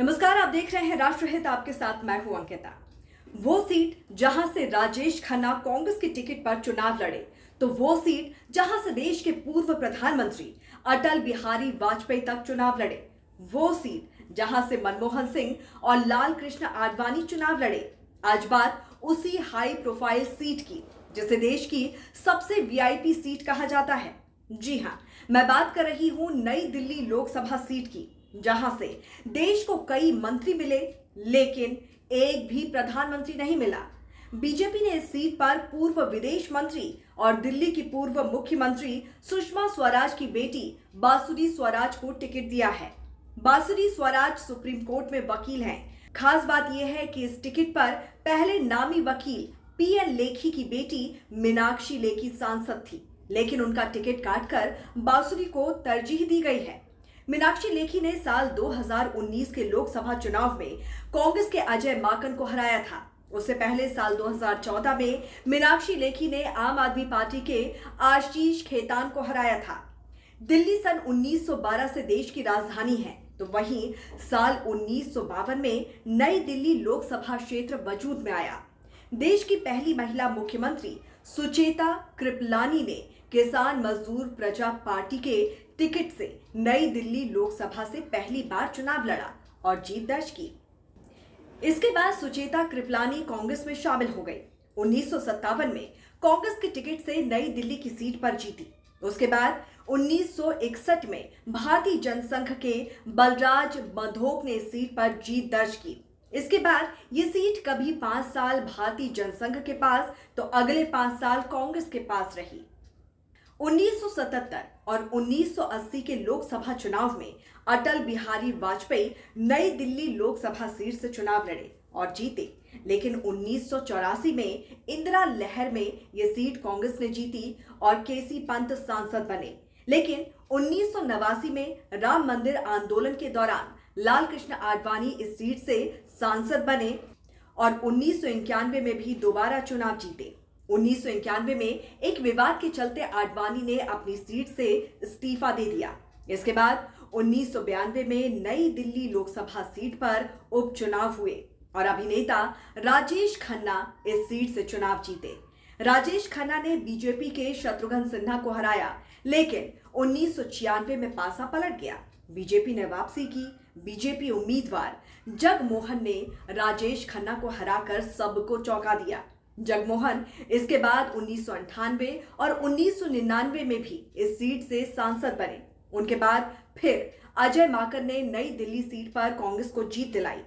नमस्कार, आप देख रहे हैं राष्ट्रहित। आपके साथ मैं हूं अंकिता। वो सीट जहां से राजेश खन्ना कांग्रेस की टिकट पर चुनाव लड़े, तो वो सीट जहां से देश के पूर्व प्रधानमंत्री अटल बिहारी वाजपेयी तक चुनाव लड़े, वो सीट जहां से मनमोहन सिंह और लाल कृष्ण आडवाणी चुनाव लड़े। आज बात उसी हाई प्रोफाइल सीट की जिसे देश की सबसे वीआईपी सीट कहा जाता है। जी हां, मैं बात कर रही हूं नई दिल्ली लोकसभा सीट की, जहां से देश को कई मंत्री मिले लेकिन एक भी प्रधानमंत्री नहीं मिला। बीजेपी ने इस सीट पर पूर्व विदेश मंत्री और दिल्ली की पूर्व मुख्यमंत्री सुषमा स्वराज की बेटी बांसुरी स्वराज को टिकट दिया है। बांसुरी स्वराज सुप्रीम कोर्ट में वकील हैं। खास बात यह है कि इस टिकट पर पहले नामी वकील पीएन लेखी की बेटी मीनाक्षी लेखी सांसद थी, लेकिन उनका टिकट काटकर बांसुरी को तरजीह दी गई है। मीनाक्षी लेखी ने साल 2019 के लोकसभा चुनाव में कांग्रेस के अजय माकन को हराया था। उससे पहले साल 2014 में मीनाक्षी लेखी ने आम आदमी पार्टी के आशीष खेतान को हराया था। दिल्ली सन 1912 से देश की राजधानी है, तो वहीं साल 1952 में नई दिल्ली लोकसभा क्षेत्र वजूद में आया। देश की पहली महिला मुख्यमंत्री सुचेता कृपलानी ने किसान मजदूर प्रजा पार्टी के टिकट से नई दिल्ली लोकसभा से पहली बार चुनाव लड़ा और जीत दर्ज की। इसके बाद सुचेता कृपलानी कांग्रेस में शामिल हो गई। 1957 में कांग्रेस के टिकट से नई दिल्ली की सीट पर जीती। उसके बाद 1961 में भारतीय जनसंघ के बलराज मधोक ने इस सीट पर जीत दर्ज की। इसके बाद ये सीट कभी 5 साल भारतीय जनसंघ के पास तो अगले 5 साल कांग्रेस के पास रही। 1977 और 1980 के लोकसभा चुनाव में अटल बिहारी वाजपेयी नई दिल्ली लोकसभा सीट से चुनाव लड़े और जीते, लेकिन 1984 में इंदिरा लहर में यह सीट कांग्रेस ने जीती और केसी पंत सांसद बने। लेकिन 1989 में राम मंदिर आंदोलन के दौरान लाल कृष्ण आडवाणी इस सीट से सांसद बने और 1991 में भी दोबारा चुनाव जीते। 1991 में एक विवाद के चलते आडवाणी ने अपनी सीट से इस्तीफा दे दिया। इसके बाद 1992 में नई दिल्ली लोकसभा सीट पर उपचुनाव हुए और अभिनेता राजेश खन्ना इस सीट से चुनाव जीते। राजेश खन्ना ने बीजेपी के शत्रुघ्न सिन्हा को हराया, लेकिन 1996 में पासा पलट गया। बीजेपी ने वापसी की। बीजेपी उम्मीदवार जगमोहन ने राजेश खन्ना को हराकर सबको चौंका दिया। जगमोहन इसके बाद 1998 और 1999 में भी इस सीट से सांसद बने। उनके बाद फिर अजय माकन ने नई दिल्ली सीट पर कांग्रेस को जीत दिलाई।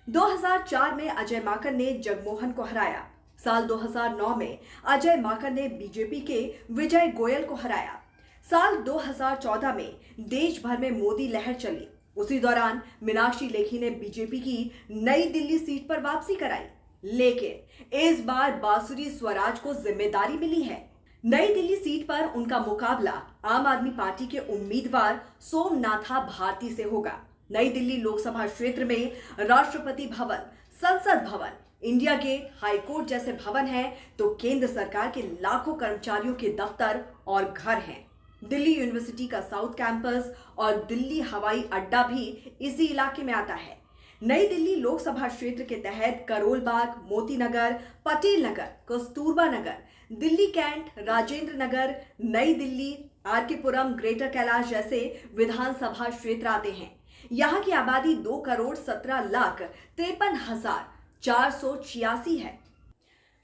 2004 में अजय माकन ने जगमोहन को हराया। साल 2009 में अजय माकन ने बीजेपी के विजय गोयल को हराया। साल 2014 में देश भर में मोदी लहर चली। उसी दौरान मीनाक्षी लेखी ने बीजेपी की नई दिल्ली सीट पर वापसी कराई, लेकिन इस बार बांसुरी स्वराज को जिम्मेदारी मिली है। नई दिल्ली सीट पर उनका मुकाबला आम आदमी पार्टी के उम्मीदवार सोमनाथा भारती से होगा। नई दिल्ली लोकसभा क्षेत्र में राष्ट्रपति भवन, संसद भवन, इंडिया गेट, हाईकोर्ट जैसे भवन हैं, तो केंद्र सरकार के लाखों कर्मचारियों के दफ्तर और घर हैं। दिल्ली यूनिवर्सिटी का साउथ कैंपस और दिल्ली हवाई अड्डा भी इसी इलाके में आता है। नई दिल्ली लोकसभा क्षेत्र के तहत करोल बाग, मोती नगर, पटेल नगर, कस्तूरबा नगर, दिल्ली कैंट, राजेंद्र नगर, नई दिल्ली, आरके पुरम, ग्रेटर कैलाश जैसे विधानसभा क्षेत्र आते हैं। यहाँ की आबादी 2,17,53,486 है।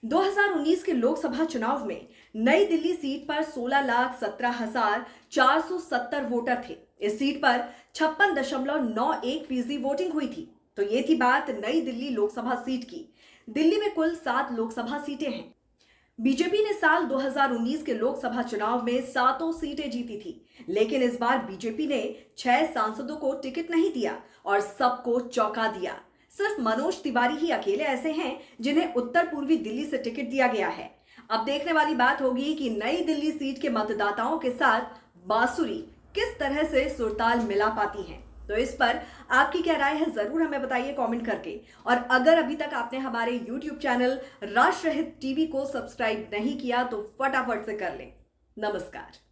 2019 के लोकसभा चुनाव में नई दिल्ली सीट पर 16,17,470 वोटर थे। इस सीट पर 56.91% वोटिंग हुई थी। तो ये थी बात नई दिल्ली लोकसभा सीट की। दिल्ली में कुल 7 लोकसभा सीटें हैं। बीजेपी ने साल 2019 के लोकसभा चुनाव में 7 सीटें जीती थी, लेकिन इस बार बीजेपी ने 6 सांसदों को टिकट नहीं दिया और सबको चौंका दिया। सिर्फ मनोज तिवारी ही अकेले ऐसे हैं जिन्हें उत्तर पूर्वी दिल्ली से टिकट दिया गया है। अब देखने वाली बात होगी कि नई दिल्ली सीट के मतदाताओं के साथ बांसुरी किस तरह से सुरताल मिला पाती है। तो इस पर आपकी क्या राय है, जरूर हमें बताइए कमेंट करके। और अगर अभी तक आपने हमारे YouTube चैनल राष्ट्रहित टीवी को सब्सक्राइब नहीं किया तो फटाफट से कर लें। नमस्कार।